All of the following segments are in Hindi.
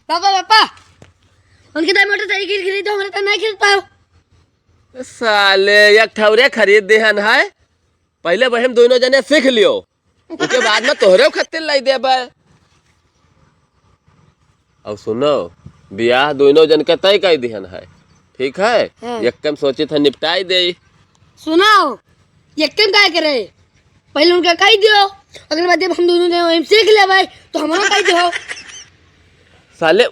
पापा पापा उनके दाई मोटरसाइकिल खरीदो, हमारे तो नहीं खरीद पाओ। साले एक ठौरे खरीद देहन है, पहले बहन दोनों जने सीख लियो, उसके बाद में तोहरे खातिर लाई दे। और सुनो, ब्याह दोनों जन के तय कर दिहन है, ठीक है? एक कम सोची था निपटाई दे। सुनाओ, ये कम क्या करे, पहले उनका कह दियो, अगले बार जब हम दोनों जने वहीं सीख ले भाई तो हमारा कह दियो। साले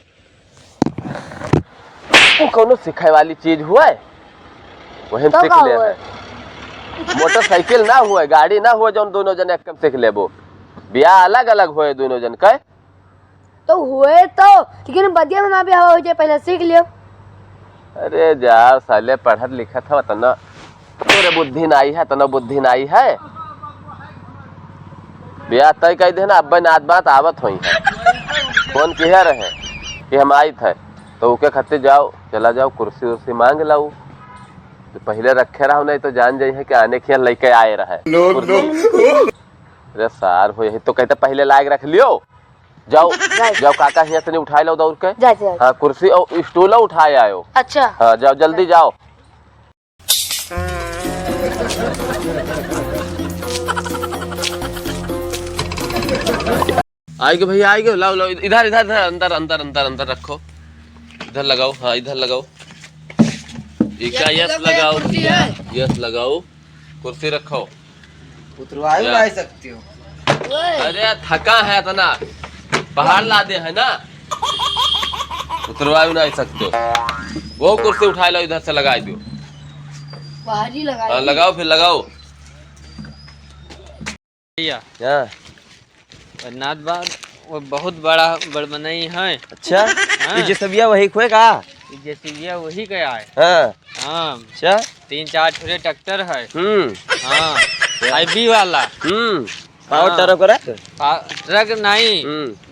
वो कौनो सिखाए वाली चीज हुआ है, वही तो सीख ले है। मोटरसाइकिल ना हुए, गाड़ी ना हुए, जो दोनों जन एकदम सीख लेबो। ब्याह अलग अलग हुए दोनों जन के, तो हुए तो, लेकिन बदिया में ना भी हवा हो जाए, पहले सीख लियो। अरे जा साले, पढ़त लिखत हो तना तोरे बुद्धि नाई है, तना बुद्धि नाई है। ब्याह तय कह देना, अब नात बात आवत हुई है, फोन किया रहे कि हम आई थे, तो उके खातिर जाओ, चला जाओ, कुर्सी उर्सी मांग लाऊ, तो पहले रखे रहो, नहीं तो जान जाइए कि आने के लेके आए रहे। अरे सार हो, यही तो कहते पहले लायक रख लियो। जाओ जाओ, काका यहाँ से नहीं उठाए लो दौड़ के। हाँ, कुर्सी और स्टूल उठाए आयो। अच्छा हाँ, जाओ जल्दी जाओ। आएगे भैया, आएगे, लाओ लाओ, इधर इधर इधर, अंदर अंदर अंदर अंदर रखो, इधर लगाओ। हाँ, इधर लगाओ, इका यस लगाओ, यस लगाओ, कुर्सी रखो। उतरवायु ला सकती हो। अरे थका है तना, पहाड़ लादे है ना, उतरवा नहीं सकते। वो कुर्सी उठा लो, इधर से लगा दो। बाहरी लगा। हाँ, लगाओ, फिर लगाओ भैया। नाथ बात वो बहुत बड़ा बड़बनई है। अच्छा, हाँ। ये जेसीबिया वही खोए का? जेसीबिया वही गया है। हाँ, हाँ, अच्छा, 3-4 छोटे ट्रैक्टर है। हाँ, हाईवी वाला। पावर ट्रक हो रहा है? ट्रक नहीं,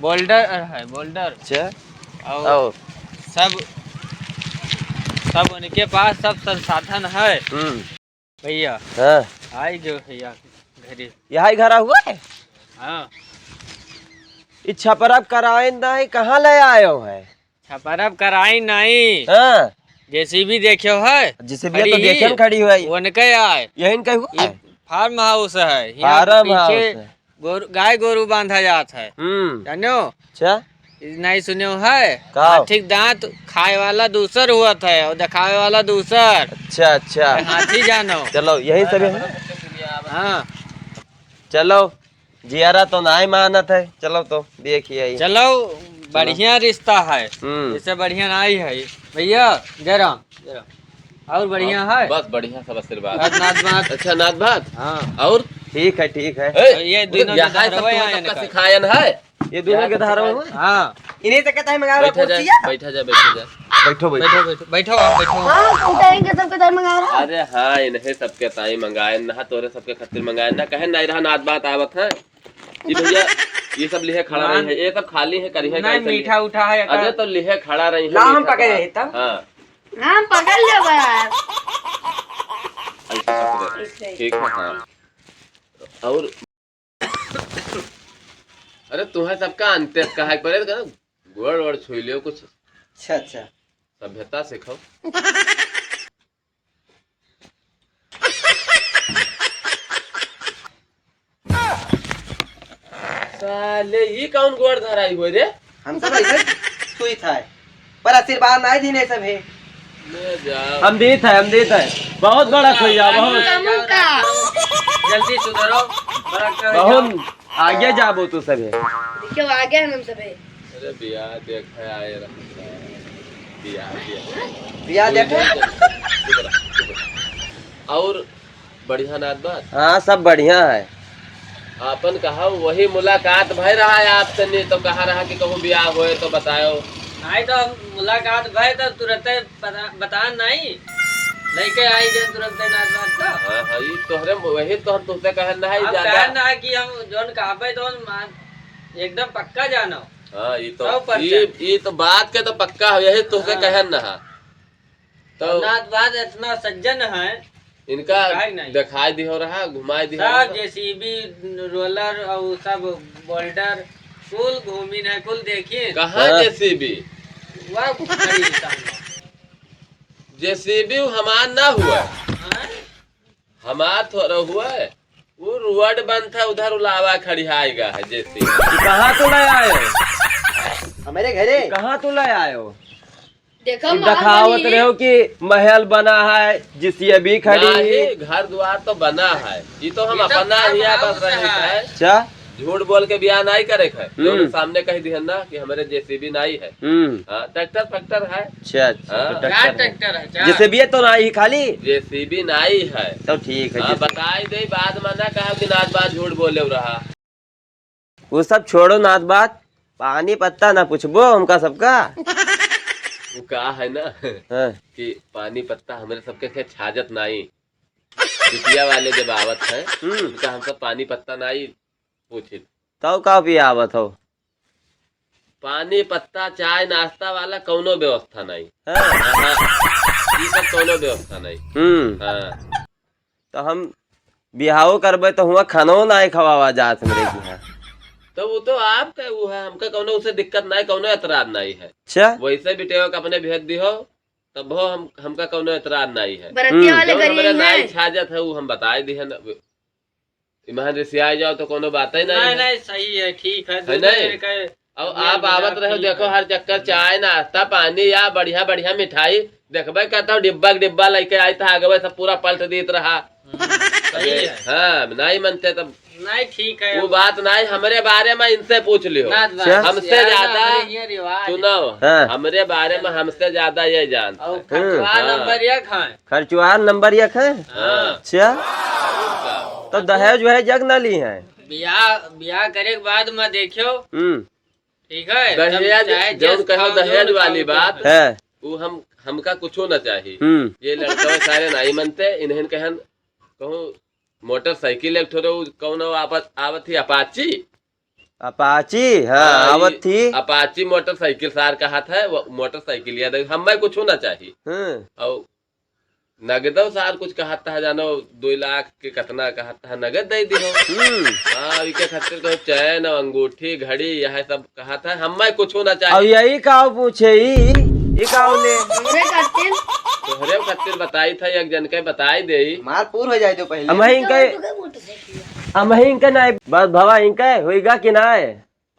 बोल्डर है, बोल्डर। अच्छा, और सब उनके पास सब संसाधन है भैया। हाँ, आई जो भैया घरे। यहाँ घर हुआ है। हाँ, इच्छा पर अब कराए नहीं, कहाँ ले आए हो है? छपरब कराई नहीं। हाँ, जेसीबी देखियो है, जेसीबिया तो देखे में खड़ी हुई। उनके आए। यही का हुआ है? फार्म हाउस है, फार्म हाउस है। गाय गोरू बांधा जाता है, जानो? अच्छा, नहीं सुने है? का? ठीक, दांत खाए वाला दूसर हुआ था और दिखावे वाला दूसर। अच्छा अच्छा, हाथी जानो। चलो यही सब है। हाँ, चलो, जियारा तो नहीं मानत है, चलो तो देखिए। चलो, बढ़िया रिश्ता है, इससे बढ़िया नहीं है भैया। जरा और बढ़िया है, बस बढ़िया, सब आशीर्वाद। नाथ बात। अच्छा, नाथ बात। हाँ, और ठीक है, ठीक है। ये दोनों के धारवाई आए सबका सिखायन है, ये दोनों के धारा में। हाँ, इन्हीं से कहता है मंगा बैठा जा, बैठा जा, बैठा जा, बैठो बैठो। बैठो बैठो बैठो, आप बैठो। हाँ, उठाएंगे सबके दाई मंगा रहा। अरे हाँ, इन्हें सबके ताई मंगाए ना, तोरे सबके खातिर मंगाए ना, कहे नहीं रहा नाथ बात आवत है। ये भैया, ये सब लिहे खड़ा रही है, ये सब खाली है, करी है नहीं, मीठा उठा है। अरे तो लिहे खड़ा रही है, ला हम पकड़ रहे तब। हाँ, हम पकड़ ले यार। ठीक है। हाँ, और अरे तुम्हें सबका अंत्य कहा पड़े ना, गोड़ वोड़ छुई लियो कुछ। अच्छा अच्छा, सभ्यता सिखाओ। साले ये कौन गोड़ धराई हुए रे? हम सब ऐसे सुई था, पर आशीर्वाद नहीं दीने सब है। हम देत है, बहुत बड़ा खोया, बहुत जल्दी सुधरो, बहुत आगे जाबो तू सब है। देखियो आगे हम सब है। अरे बिया देख है, आए रहा बिया देखो। और बढ़िया नाथ बात। हाँ, सब बढ़िया है। आपन कहा वही मुलाकात भय रहा है आपसे, नहीं तो कहा रहा कि कहूँ ब्याह होए तो बताओ। नहीं तो मुलाकात भय तो तुरंत बता नहीं के आई गए तुरंत नाथ बात का। हाँ हाँ, ये तोहरे वही तोहर तुझसे कहना है अब ज्यादा। कहना है कि हम जोन कहबे तो एकदम पक्का जानो। हाँ, ये तो 100%। ये तो बात के तो पक्का है, यही तुझसे कहना है। तो नाथ बात इतना सज्जन है इनका दिखाई नहीं। दिखाई दिहो रहा, घुमाई दिहो सब रहा। जेसीबी रोलर और सब बोल्डर कुल घूमिन है, कुल देखिए कहाँ हाँ। जेसीबी? वह खड़ी सामने। जेसीबी हमार ना हुआ, हाँ? हमार थोड़ा हुआ है। वो रोड बंद था उधर, उलावा खड़ी आएगा है जेसीबी। कहाँ तो ले आए हो? हमारे घरे कहाँ तो ले आए हो? देखो दिखावत रहे हो कि महल बना है जिससे भी खड़ी है। नहीं, घर द्वार तो बना है, ये तो हम ये तो अपना घर ही बस हाउस रहे है। है। अच्छा। झूठ बोल के बयान नहीं करे है, जो सामने कह दिहन ना कि हमारे जेसीबी नहीं है। हाँ, ट्रैक्टर फैक्टर है, अच्छा अच्छा। हाँ। तो क्या ट्रैक्टर है। ट्रैक्टर है क्या? जैसे भी है तो नहीं खाली जेसीबी नहीं है। तो ठीक है। हाँ, बताई दे बाद में ना कहा कि नाच बात झूठ बोले रहा। वो सब छोड़ो नाथ बात, पानी पत्ता ना पूछबो हमका सबका। वो कहा है ना हाँ। कि पानी पत्ता हमारे सबके खे छाजत नहीं। बिटिया वाले जब आवत है उनका हम सब पानी पत्ता नहीं पूछे। तो का भी आवत हो? पानी पत्ता चाय नाश्ता वाला कौनो व्यवस्था नहीं। हाँ। हाँ, ये सब कौनो व्यवस्था नहीं। हाँ, तो हम बिहाव करबे तो हुआ खानो ना खवावा जात हमरे की। हाँ। तो वो तो आपका वो है, हमका कौनो उसे दिक्कत नहीं, कौनो एतराज नहीं है। अच्छा। वैसे बिटिया को अपने भेज दिहो तब वो हमका कौनो एतराज नहीं है। बरतिया वाले जो करिए हमारे नाई हैं। छाजत है वो हम बताए दिए ना। इमान रिसिया जाओ तो कोनो बात ही नहीं नहीं है। नहीं सही है, ठीक है। है नहीं? अब आप आवत रहो, देखो हर चक्कर चाय नाश्ता पानी या बढ़िया बढ़िया मिठाई देखबे कहता हूँ, डिब्बा के डिब्बा लेके आई था आगे सब पूरा पलट देत रहा। सही है। हाँ, नहीं मनते तब नहीं ठीक है। वो बात नहीं। हमारे बारे में इनसे पूछ लियो, हमसे ज्यादा सुनो। हाँ। हमारे बारे में हमसे ज्यादा ये जानता और है। खर्चवा हाँ। नंबर 1 है। खर्चुआर नंबर 1 है। हाँ। अच्छा। तो दहेज वह जग न ली है। ब्याह करे के बाद में देखियो, ठीक है। तब दहेज चाहे जो जस कहो खाओ, दहेज जो वाली खाओ, बात है। वो हमका कुछो न चाहिए। हम्म। ये लड़का सारे नहीं मनते। इन्हें कहन कहूँ मोटरसाइकिल एक ठोरे कौन आवत थी अपाची। अपाची। हाँ हाँ, आवत थी। अपाची मोटरसाइकिल सार कहा था, वो मोटरसाइकिल याद है हमें कुछ होना चाहिए। और नगदो सार कुछ कहता है, जानो 2 लाख के कितना कहता है, नगद दे दी। हाँ, इके खातिर तो चैन अंगूठी घड़ी यह सब कहा था, हमें कुछ होना अब चाहिए। यही का पूछे ई का ले हमरे खातिर तोहरे खातिर बताई था, एक जन के बताई दे। मार पूर हो जाए तो पहले। अमहिं के ना बस भवा इनके होइगा कि ना है।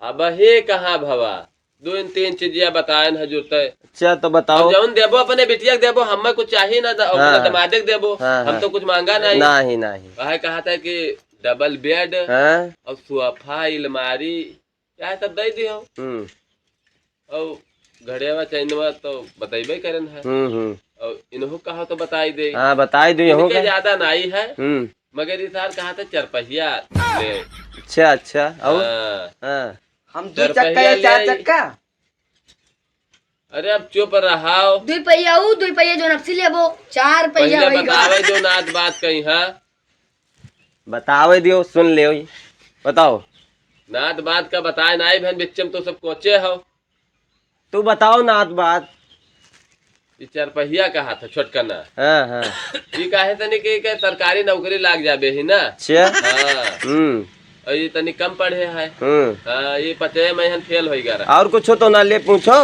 अब हे कहाँ भवा 2-3 चीजिया बतायन है जुरते। अच्छा तो बताओ। अब जौन देबो अपने बिटिया के देबो, हमें कुछ चाहिए ना, हाँ। दमादे के देबो। हाँ, हम तो कुछ मांगा नहीं। नहीं नहीं। वह कहा था कि डबल बेड हाँ। और सोफा अलमारी क्या सब दे दियो। और घड़ियावा चैनवा तो बतेबे करन है। और इन्हों कहा तो बताई दे। हाँ बताई दो। इनके ज्यादा नहीं है, हम्म। मगर इस साल कहा था 4 पहिया ले। अच्छा अच्छा। और हाँ। हाँ। हम 2 चक्का या 4 चक्का। अरे अब चुप रहाओ। 2 पहिया जो नक्सी लेबो 4 पहिया पहले होइगा। बतावे जो नात बात कही है। बतावे दियो सुन ले बताओ। नात बात का बताए नाई बहन बिच्चम तो सब कोचे हो। तू बताओ नात बात। ये 4 पहिया कहा था छोटकना। हाँ हाँ। ये काहे तनी के सरकारी नौकरी लाग जाबे ही ना। अच्छा। हाँ। और ये तनी कम पढ़े है। हाँ, ये 5 महीने फेल हो गया। और कुछ तो ना ले पूछो।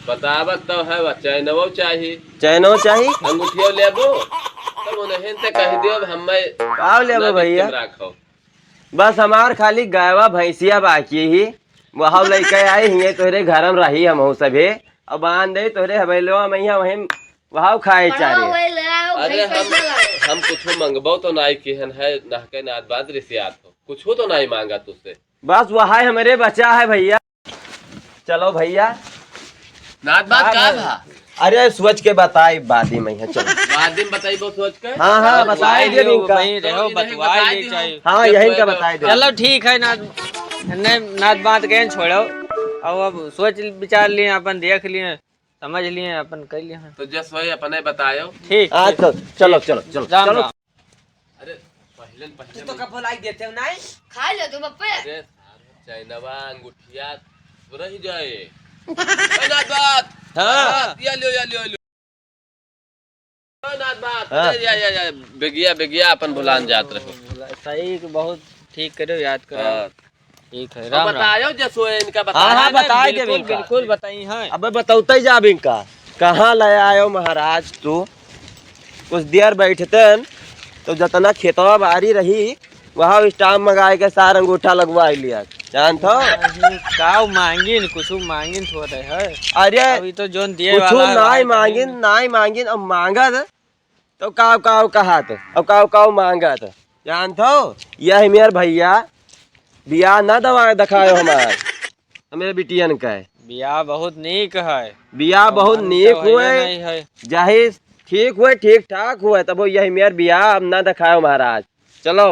बतावत तो है, चैनवो चाहिए, चैनो चाहिए, अंगूठियो लेबो तब उन्हें से कह दियो हमें का लेबो भैया। राखो। बस हमार खाली गायवा भैंसिया बाकी ही वहाँ लेके आए ही तोहरे घर में रही हम सभे और बांध दे तोहरे हवेलवा मैया वहीं वहाँ खाए चारे। अरे हम कुछ मंगबो तो नाई केहन है नहके नाद बाद रिसियात हो, कुछ तो नहीं मांगा तुझसे। बस वहाँ हमारे बचा है भैया। चलो भैया नाद बात का था। अरे सोच के बताई बादी मैया। चलो बाद दिन बताई बहुत सोच के। हाँ हाँ बताई दे इनका। हाँ यही का बताई दे। चलो ठीक है ना, नाथ बात के छोड़ो। और अब सोच विचार लिए, अपन देख लिए, समझ लिए, अपन कर लिए। तो जस वही अपने बतायो। ठीक। चलो चलो चलो चलो चलो। अरे पहले तो कब लाई देते हो नहीं खा ले तू पप्पा। अरे चैनवा अंगूठिया रह जाए। नाद बात। हाँ, या लियो। नाद हाँ। या बेगिया बेगिया अपन भुलान जात रहो। सही बहुत ठीक करो याद करो। हाँ। ठीक है अब राम राम। बतायो जसो इनका बता। हाँ, हाँ, बता दे बिल्कुल इनका। बिल्कुल बताई है। अबे बतौते जा बिंका कहाँ ले आयो महाराज तू। कुछ देर बैठते तो जितना खेतवा बारी रही वहाँ स्टाम्प मंगाए के सार अंगूठा लगवा लिया जानत हो। का मांगिन कुछ मांगिन थोड़े है। अरे अभी तो जोन दिए कुछ वाला है, नाई भाई मांगिन नाई मांगिन अब मांगत तो काव काव कहात अब काव काव मांगत जानत हो। यह मेरे भैया बियाह न दवा दिखायो हमार मेरे बिटियन का है। बियाह बहुत नीक है। बियाह बहुत मन नीक तो है हुए नहीं है। जाहिर ठीक हुए ठीक ठाक हुए तब यही मेरे बियाह अब न दिखायो महाराज चलो।